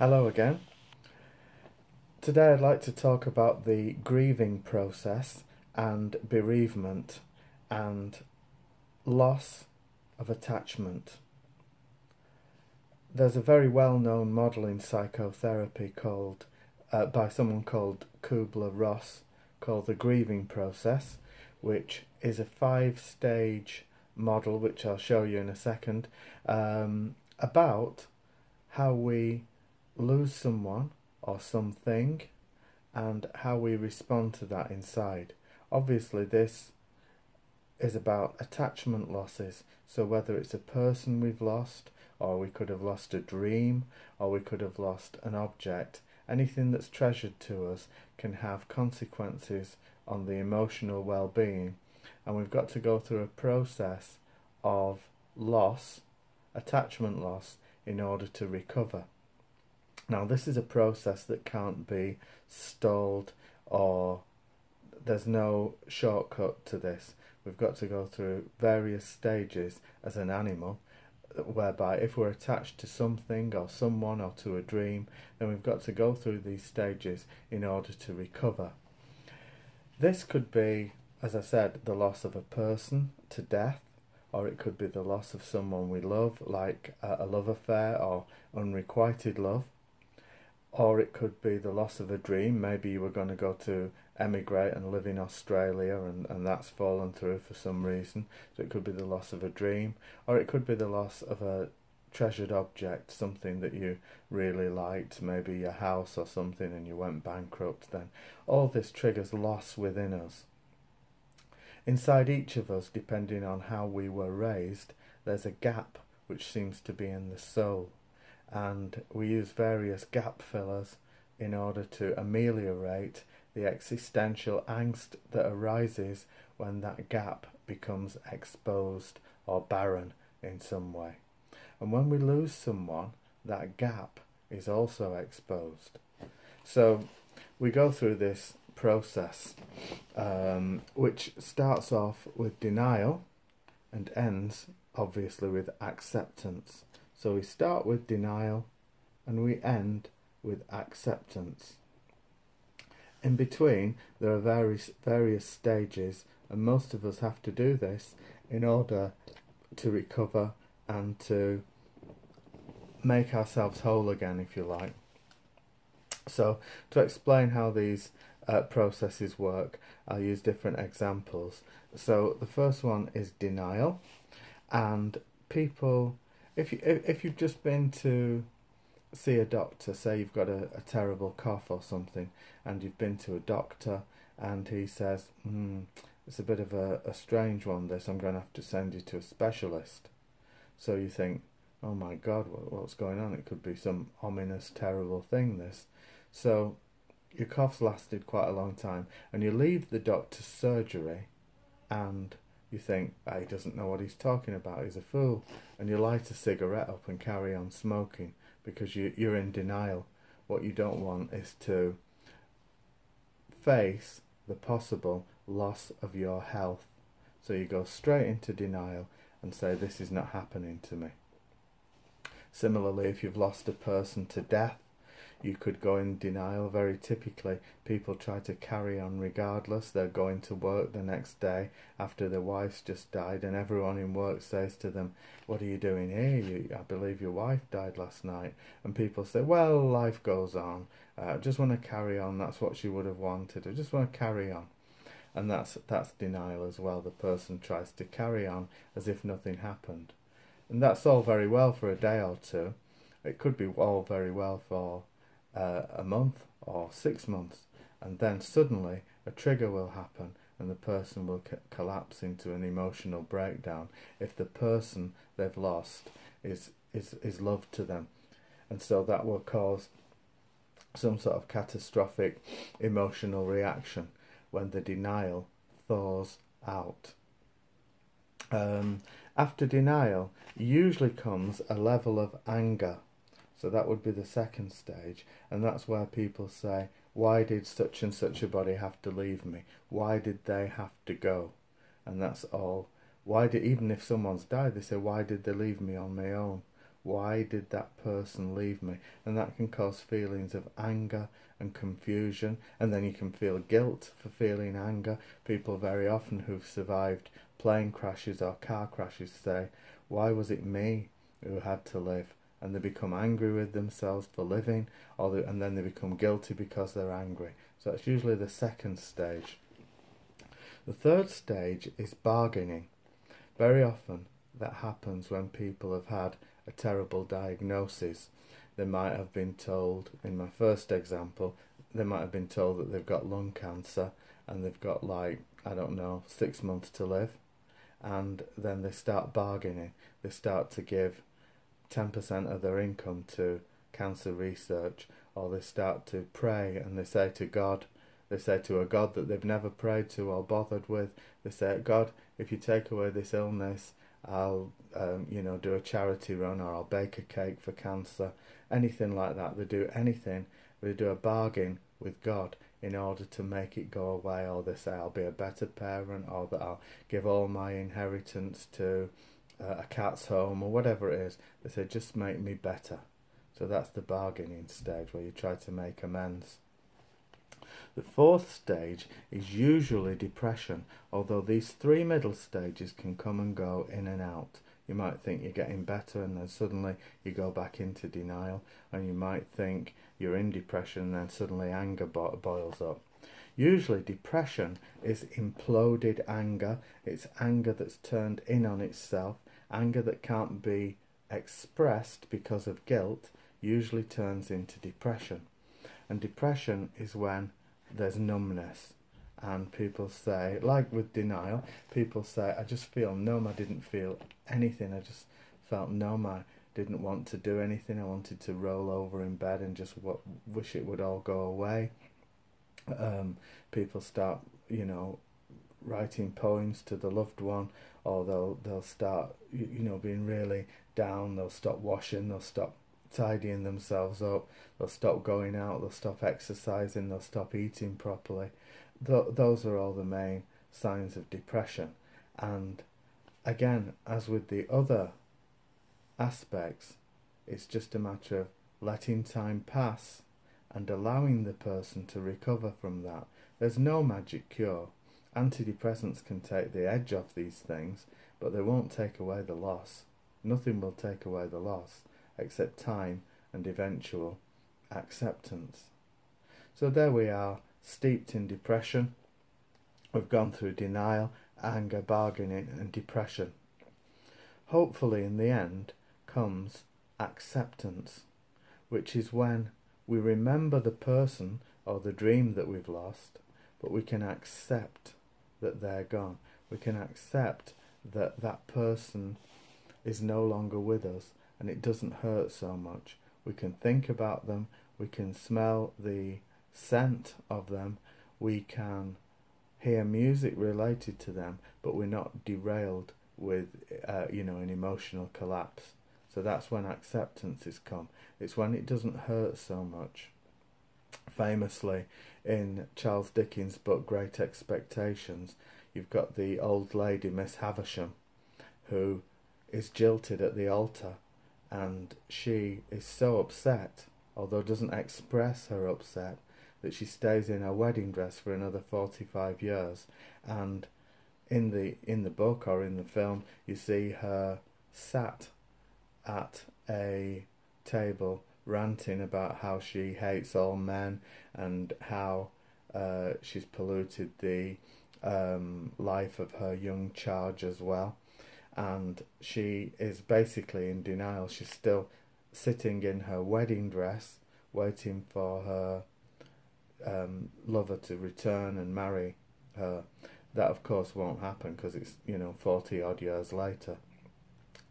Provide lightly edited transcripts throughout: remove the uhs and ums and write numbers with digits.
Hello again. Today I'd like to talk about the grieving process and bereavement and loss of attachment. There's a very well-known model in psychotherapy called by someone called Kubler-Ross called the grieving process, which is a 5-stage model, which I'll show you in a second, about how we lose someone or something and how we respond to that inside. Obviously this is about attachment losses, so whether it's a person we've lost, or we could have lost a dream, or we could have lost an object, anything that's treasured to us can have consequences on the emotional well-being, and we've got to go through a process of loss, attachment loss, in order to recover. Now this is a process that can't be stalled, or there's no shortcut to this. We've got to go through various stages as an animal, whereby if we're attached to something or someone or to a dream, then we've got to go through these stages in order to recover. This could be, as I said, the loss of a person to death, or it could be the loss of someone we love, like a love affair or unrequited love. Or it could be the loss of a dream. Maybe you were going to go to emigrate and live in Australia and that's fallen through for some reason. So it could be the loss of a dream. Or it could be the loss of a treasured object, something that you really liked, maybe your house or something, and you went bankrupt then. All this triggers loss within us. Inside each of us, depending on how we were raised, there's a gap which seems to be in the soul. And we use various gap fillers in order to ameliorate the existential angst that arises when that gap becomes exposed or barren in some way. And when we lose someone, that gap is also exposed. So we go through this process, which starts off with denial and ends obviously with acceptance. So we start with denial and we end with acceptance. In between there are various stages, and most of us have to do this in order to recover and to make ourselves whole again, if you like. So to explain how these processes work, I'll use different examples. So the first one is denial, and people, if you've just been to see a doctor, say you've got a terrible cough or something, and you've been to a doctor and he says, it's a bit of a strange one this, I'm going to have to send you to a specialist. So you think, oh my God, what's going on? It could be some ominous, terrible thing this. So your cough's lasted quite a long time, and you leave the doctor's surgery and you think, he doesn't know what he's talking about, he's a fool, and you light a cigarette up and carry on smoking because you're in denial. What you don't want is to face the possible loss of your health. So you go straight into denial and say, this is not happening to me. Similarly, if you've lost a person to death, you could go in denial. Very typically, people try to carry on regardless. They're going to work the next day after their wife's just died, and everyone in work says to them, what are you doing here? I believe your wife died last night. And people say, well, life goes on. I just want to carry on. That's what she would have wanted. I just want to carry on. And that's denial as well. The person tries to carry on as if nothing happened. And that's all very well for a day or two. It could be all very well for a month or 6 months, and then suddenly a trigger will happen and the person will collapse into an emotional breakdown if the person they've lost is love to them, and so that will cause some sort of catastrophic emotional reaction when the denial thaws out. After denial usually comes a level of anger. So that would be the second stage, and that's where people say, why did such and such a body have to leave me? Why did they have to go? And that's all. Even if someone's died, they say, why did they leave me on my own? Why did that person leave me? And that can cause feelings of anger and confusion, and then you can feel guilt for feeling anger. People very often who've survived plane crashes or car crashes say, why was it me who had to live? And they become angry with themselves for living, and then they become guilty because they're angry. So that's usually the second stage. The third stage is bargaining. Very often that happens when people have had a terrible diagnosis. They might have been told, in my first example, they might have been told that they've got lung cancer and they've got 6 months to live. And then they start bargaining. They start to give 10% of their income to cancer research, or they start to pray and they say to God, they say to a God that they've never prayed to or bothered with, they say, God, if you take away this illness, I'll do a charity run, or I'll bake a cake for cancer, anything like that. They do anything, they do a bargain with God in order to make it go away, or they say I'll be a better parent, or that I'll give all my inheritance to a cat's home, or whatever it is. They say just make me better. So that's the bargaining stage where you try to make amends. The fourth stage is usually depression, although these three middle stages can come and go in and out. You might think you're getting better and then suddenly you go back into denial, and you might think you're in depression and then suddenly anger boils up. Usually depression is imploded anger. It's anger that's turned in on itself. Anger that can't be expressed because of guilt usually turns into depression. And depression is when there's numbness, and people say, like with denial, people say, I just feel numb, I didn't feel anything, I just felt numb, I didn't want to do anything, I wanted to roll over in bed and just wish it would all go away. People start, writing poems to the loved one, or they'll start, being really down, they'll stop washing, they'll stop tidying themselves up, they'll stop going out, they'll stop exercising, they'll stop eating properly. Those are all the main signs of depression. And again, as with the other aspects, it's just a matter of letting time pass and allowing the person to recover from that. There's no magic cure. Antidepressants can take the edge off these things, but they won't take away the loss. Nothing will take away the loss except time and eventual acceptance. So there we are, steeped in depression. We've gone through denial, anger, bargaining and depression. Hopefully in the end comes acceptance, which is when we remember the person or the dream that we've lost, but we can accept that they're gone. We can accept that that person is no longer with us, and it doesn't hurt so much. We can think about them, we can smell the scent of them, we can hear music related to them, but we're not derailed with an emotional collapse. So that's when acceptance has come. It's when it doesn't hurt so much. Famously, in Charles Dickens' book Great Expectations, you've got the old lady, Miss Havisham, who is jilted at the altar, and she is so upset, although doesn't express her upset, that she stays in her wedding dress for another 45 years. And in the book or in the film, you see her sat at a table ranting about how she hates all men and how she's polluted the life of her young charge as well. And she is basically in denial. She's still sitting in her wedding dress, waiting for her lover to return and marry her. That of course won't happen because it's 40 odd years later.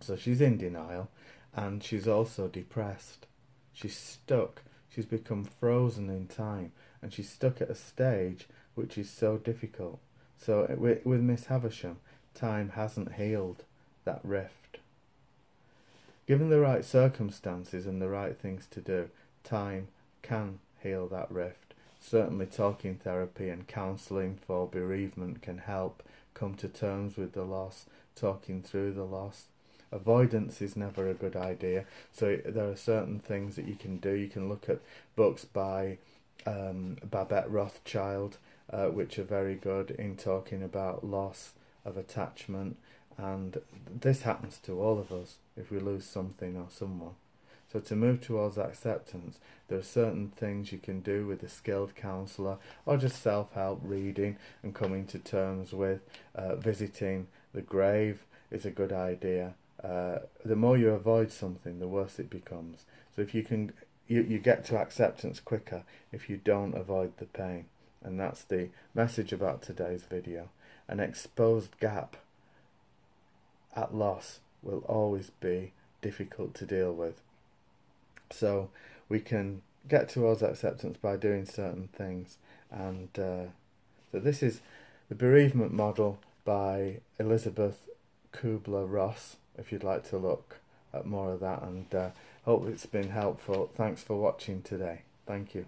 So she's in denial, and she's also depressed. She's stuck. She's become frozen in time, and she's stuck at a stage which is so difficult. So with Miss Havisham, time hasn't healed that rift. Given the right circumstances and the right things to do, time can heal that rift. Certainly talking therapy and counselling for bereavement can help come to terms with the loss, talking through the loss. Avoidance is never a good idea. So there are certain things that you can do. You can look at books by Babette Rothschild, which are very good in talking about loss of attachment, and this happens to all of us if we lose something or someone. So to move towards acceptance, there are certain things you can do with a skilled counsellor, or just self-help reading and coming to terms with. Visiting the grave is a good idea. The more you avoid something, the worse it becomes. So if you can, you get to acceptance quicker if you don't avoid the pain. And that's the message about today's video. An exposed gap at loss will always be difficult to deal with. So we can get towards acceptance by doing certain things. And so this is the bereavement model by Elizabeth Kubler-Ross, if you'd like to look at more of that. And hope it's been helpful. Thanks for watching today. Thank you.